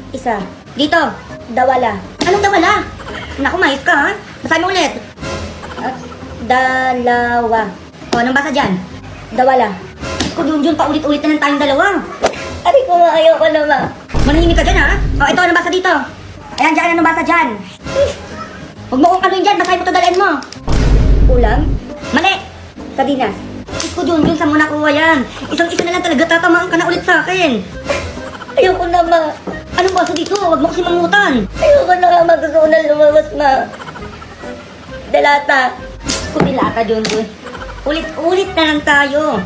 Isa. Dito. Dawala. Anong dawala? Naku, mais ka ha? Basahin mo ulit. At dalawa. O, anong basa dyan? Dawala. Ko Junjun, paulit-ulit na lang tayong dalawa. Aray ko, ayaw ko na ba? Manahimik ka dyan ha? O, ito, anong basa dito? Ayan dyan, anong basa dyan? Huwag mo kong kanuin dyan, basahin mo ito, dalhin mo. Ulam? Mali! Sardinas. Ko Junjun, saan mo nakuha yan? Isang-isa na lang talaga, tatamaan ka na ulit sa akin. Ayoko na ma. Anong basa dito? Huwag mo kasi mangutan. Ayoko na nga, gusto ko na lumabas ma. Delata. Kumilata, Junjun. Ulit-ulit na lang tayo.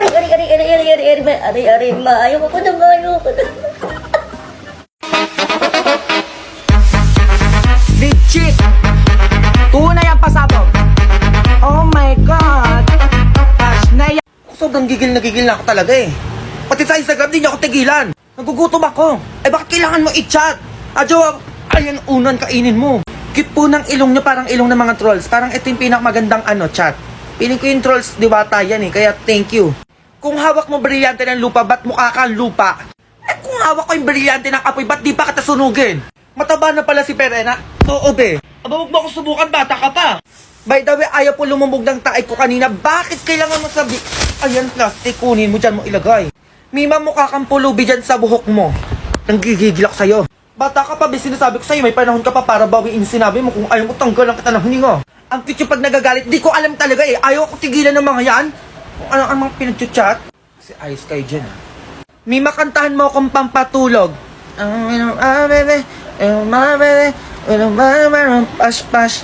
Ari, ma. Ayoko ko na ma. Ayoko na. Legit! Tunay ang pasabog! Oh my God! Gosh, naya... Sobrang gigil na ako talaga eh. Pati sa Instagram, di niya ako tigilan. Nagugutom ako. Eh bakit kailangan mo i-chat? Adjo, ayan unan kainin mo. Cute po ng ilong niya, parang ilong ng mga trolls. Parang ito yung pinakamagandang chat. Piling ko yung trolls, di bata yan eh. Kaya thank you. Kung hawak mo brilyante ng lupa, ba't mukha kang lupa? Eh kung hawak ko yung brilyante ng apoy, ba't di pa kita sunugin? Mataba na pala si Perena. Oo be. Aba, huwag mo ako subukan, bata ka pa. By the way, ayaw po lumubog ng taay ko kanina. Bakit kailangan mo sabi? Ayan, plastic, kunin mo dyan mo ilagay. Mima, mukha kang pulubi dyan sa buhok mo. Nanggigigil ako sa'yo. Bata ka pa, sinasabi ko sa'yo, may panahon ka pa para bawiin sinabi mo kung ayaw mo tanggalan kita ng hininga. Ang cute yung pag nagagalit, di ko alam talaga eh. Ayaw ko tigilan ng mga yan. Kung ano ang mga pinag-chat. Kasi ayos kayo dyan ha. Mima, kantahan mo akong pampatulog. Bebe, pash-pash.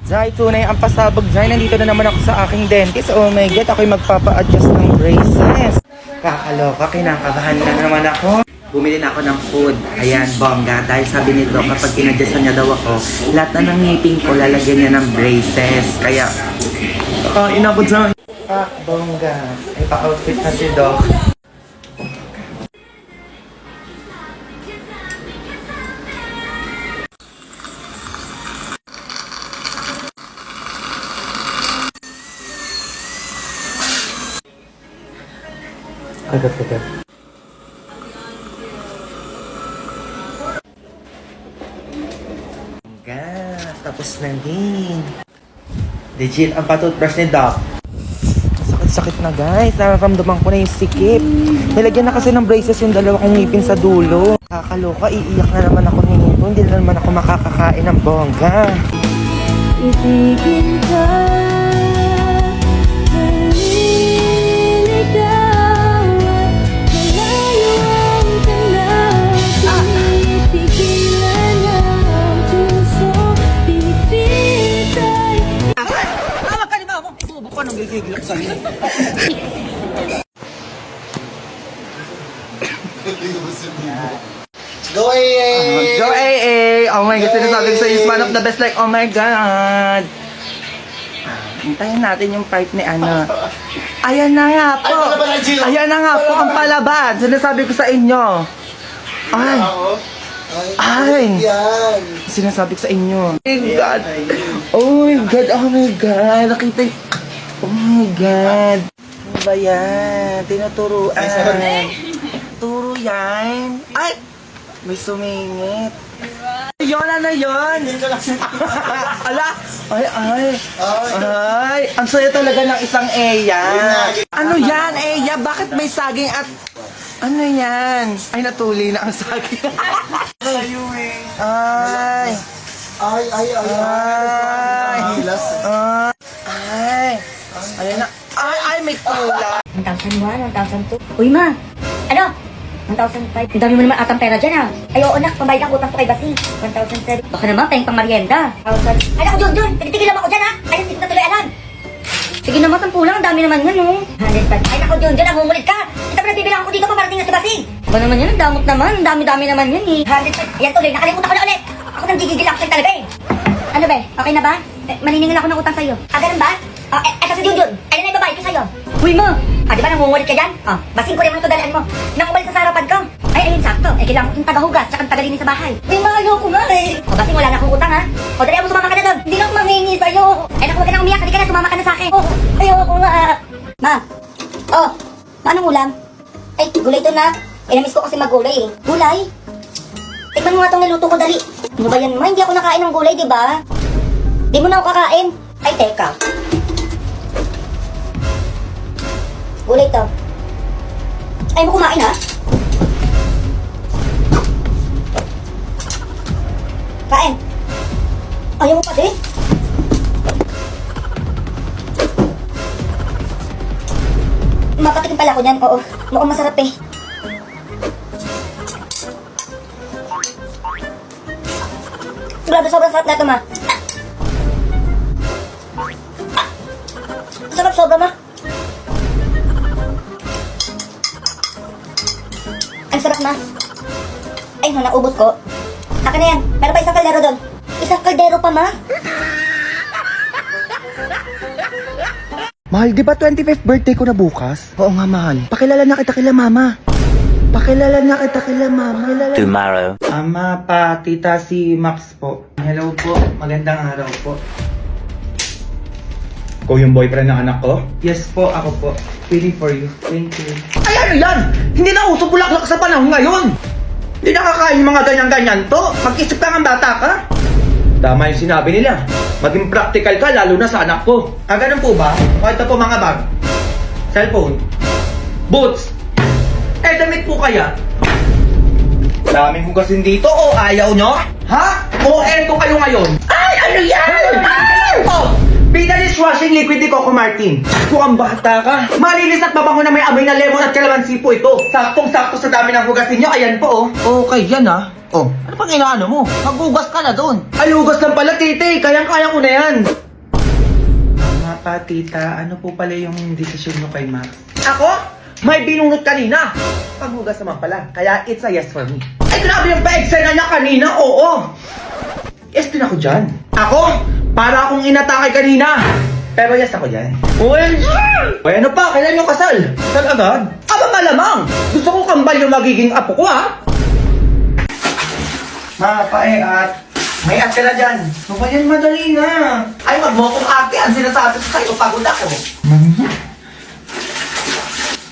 Zay, tunay ang pasabog. Zay, nandito na naman ako sa aking dentist. Oh my God, ako'y magpapa-adjust ng braces. Kakaloka, kinakabahan na naman ako. Bumili na ako ng food. Ayan, bongga. Dahil sabi ni Doc, kapag in-adjustan niya daw ako, lahat na ng ngipin ko, lalagyan niya ng braces. Kaya, kakain ako dyan. Bongga. Ay, pa-outfit na si Doc. Agad. Tapos na din. Legit, ang patutbrush ni Doc. Sakit na guys. Nararamdaman ko na yung sikip. Nilagyan na kasi ng braces yung dalawa kong ngipin sa dulo. Kakaloka, iiyak na naman ako nito. Hindi na naman ako makakakain ng bongga. Itigil ka. Gigilak sa'yo. Go AA! Go AA! Oh my God, sinasabi ko sa'yo, is one of the best, like, oh my God! Hintayin natin yung part ni ano. Ayan na nga po! Ayan na nga po ang palaban! Sinasabi ko sa inyo. Ay! Sinasabi ko sa inyo. Oh my God! Oh my God! Oh my God! Nakita yung... Oh my God! Ano ba yan? Tinuturuan. Turo yan. Ay! May sumingit. Yun, ano yun? Ala! Ay! Ang saya talaga ng isang Eya. Ano yan, Eya? Bakit may saging at... Ano yan? Ay, natuli na ang saging. Ay! Ayan na. Ay, may tula. 1,001, 1,002. Uy, ma! Ano? 1,005. Ang dami mo naman atang pera dyan, ah. Ay, oo, nak. Pambayad ang utang ko kay Basi. 1,007. Baka naman, pahing pang merienda. 1,000. Ay, naku, Junjun! Tigilan mo ako dyan, ha? Ay, hindi ko na tuloy alam. Sige naman, ang pulang. Ang dami naman yan, oh. 105. Ay, naku, Junjun, nangungulit ka. Kita pa nagbibilang ako dito, pamarating na si Basi. Ba naman yan? Ang damot naman. Ang dami-dami naman yan, eh. 105. Yan tuloy. Nakalimutan ko na ulit. Ako nang gigigil ako sa'yo talaga, eh. Ano ba? Okay na ba? Maniningil ako ng utang sa'yo. Ganun ba? Eto si Junjun. Ayun na yung babae ko sa'yo. Uy mo! Di ba nangungulit ka dyan? Basing ko rin mo ito dalaan mo. Nang umalis sa harapan ko. Ay, ayun, sakto. Kailangan ko yung tagahugas, tsaka tagalinis sa bahay. Uy, malayo ko nga eh. Basing wala na akong utang ha. Dali mo, sumama ka na doon. Hindi na ako manghingi sa'yo. Ay, naku, huwag ka na umiyak. Halika na, sumama ka na sa akin. Ayoko nga. Ma. Ma, anong ulam? Ay, gulay to na. Namiss ko kasi maggulay eh. Gulay? Tikman mo nga itong niluto ko, dali. Ano ba yan, ma? Hindi ako nakain ng gulay, di ba? Di mo na ako kakain. Ay, teka. Gulay to. Ay mo kumain, ha? Kain. Ayaw mo pa, di? Mapatikin pala ako niyan, oo. Mukhang masarap eh. Grabe, sobrang sarap na ito, ma. Sarap sobra, ma. Ang sarap, ma. Ay, no, naubos ko. Akin na yan. Meron pa isang kaldero doon. Isang kaldero pa, ma. Mahal, di ba 25th birthday ko na bukas? Oo nga, mahal. Pakilala na kita kila mama. Pakilala na kita kila mama. Tomorrow. Ama, pa, tita, si Max po. Hello po, magandang araw po. Ikaw yung boyfriend ng anak ko? Yes po, ako po. Feeling for you. Thank you. Ay, ano yan? Hindi na uso bulaklak sa panahon ngayon. Hindi nakakain yung mga ganyan-ganyan to. Mag-isip ka ng bata ka. Tama yung sinabi nila. Maging practical ka, lalo na sa anak ko. Ah, ganun po ba? O ito po mga bag. Cellphone. Boots. Eh, damit po kaya? Daming hugasin dito o ayaw nyo? Ha? O eto kayo ngayon? Ay, ano yan? Ito! Bida dishwashing liquid ni Coco Martin. Mukhang bata ka. Malinis at mabango na may amoy na lemon at kalamansi po ito. Saktong-sakto sa dami ng hugasin nyo. Ayan po, oh. Okay, yan ah. Oh, ano pang inaano mo? Maghugas ka na doon. Ay, hugas lang pala, tite. Kayang-kaya ko na yan. Mama, pa, tita, ano po pala yung desisyon nyo kay Max? Ako? May binunot kanina. Paghugas naman pala. Kaya it's a yes for me. Ay, grabe yung pa-eksena niya kanina. Oo. Yes din ako dyan. Ako? Para akong inatake kanina. Pero yes ako dyan. Well, ay ano pa? Kailan yung kasal? Kasal agad? Aba malamang. Gusto ko kambal yung magiging apo ko, ha? Ma, pa, at may at ka na dyan. So, yan madali na. Ay, wag mo akong ate. Ang sinasabi ko sa'yo, pagod ako.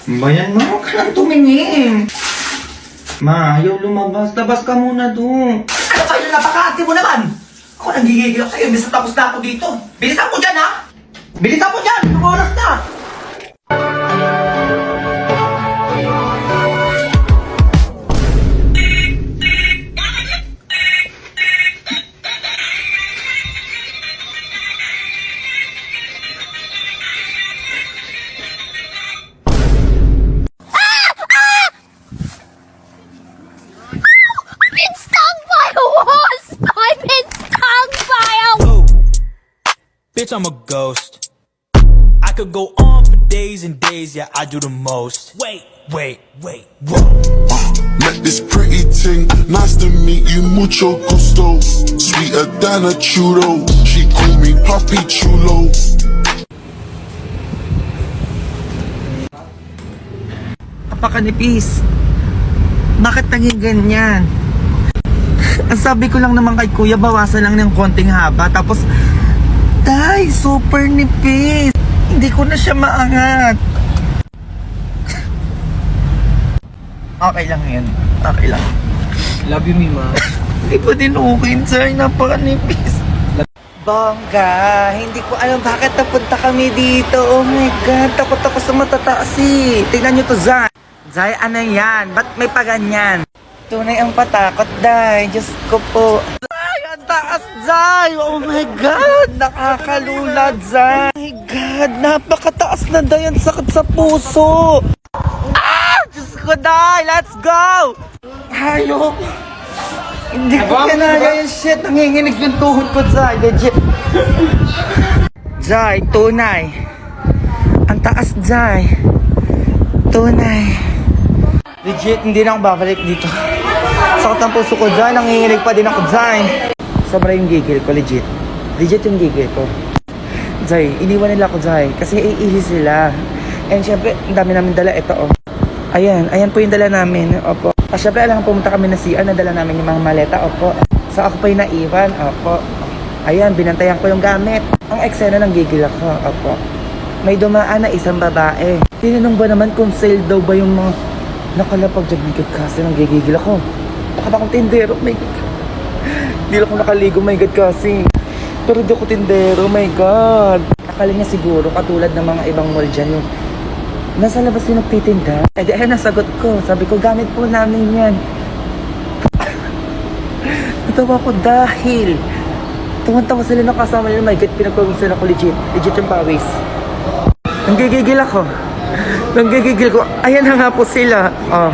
Bayan mo, huwag ka nang tumingin. Ma, ayaw lumabas. Labas ka muna doon. Ano kayo, napaka-ate mo naman? Ako nanggigigil ako sa'yo, imbis na tapos na ako dito. Bilisan mo dyan, ha? Bilisan mo dyan! Anong oras na? I've been stung by a wasp! I've been stung by a Bitch, I'm a ghost. I could go on for days and days, yeah, I do the most. Wait, whoa. Met this pretty ting, nice to meet you, mucho gusto. Sweeter than a churro, she call me Papi Chulo. Napakanipis. Bakit naging ganyan? Ang sabi ko lang naman kay kuya, bawasan lang ng konting haba. Tapos, tay, super nipis. Hindi ko na siya maangat. Okay lang yan. Okay lang. Love you, Mima. Hindi pa din okay, sir. Napakanipis. Bongga, hindi ko alam bakit napunta kami dito. Oh my God, takot ako sa matataas eh. Tingnan nyo to, Zay. Zay, ano yan? Ba't may paganyan? Tunay ang patakot, Day. Diyos ko po. Zay, ang taas, Zay. Oh my God, nakakalulad, Zay. Oh my God, napakataas na, Day. Ang sakit sa puso. Ah! Diyos ko, Day. Let's go! Hayop. Hindi ko kinaya yung shit. Nanginginig yung tuhod ko, Zay. Legit. Zay, tunay. Ang taas, Zay. Tunay. Legit, hindi na ako babalik dito. Sakot ang puso ko, Zay. Nanginginig pa din ako, Zay. Sobra yung gigil ko, legit. Legit yung gigil ko. Zay, iniwan nila ako, Zay. Kasi iihi sila. And syempre, ang dami namin dala. Ito, oh. Ayan po yung dala namin. Opo. Syempre, alam pumunta kami na CR, nadala namin yung mga maleta. Opo. So, ako pa yung naiwan. Opo. Ayan, binantayan ko yung gamit. Ang eksena ng gigil ako. Opo. May dumaan na isang babae. Tinanong ba naman kung sale daw ba yung mga Nakalapag dyan, my God, kasi nanggigigil ako. Baka ba akong tindero, my God. Hindi ako nakaligo, my God, kasi. Pero di ako tindero, my God. Akala niya siguro, katulad ng mga ibang mall dyan, yung nasa labas yung nagtitinda. Eh di ayun, nasagot ko. Sabi ko, gamit po namin yan. Natawa ko dahil tuwan-tawa sila na kasama nila, my God, pinagpawisan ako legit. Legit yung pawis. Nanggigigil ako. Nanggigigil ko. Ayan na nga po sila. Oh.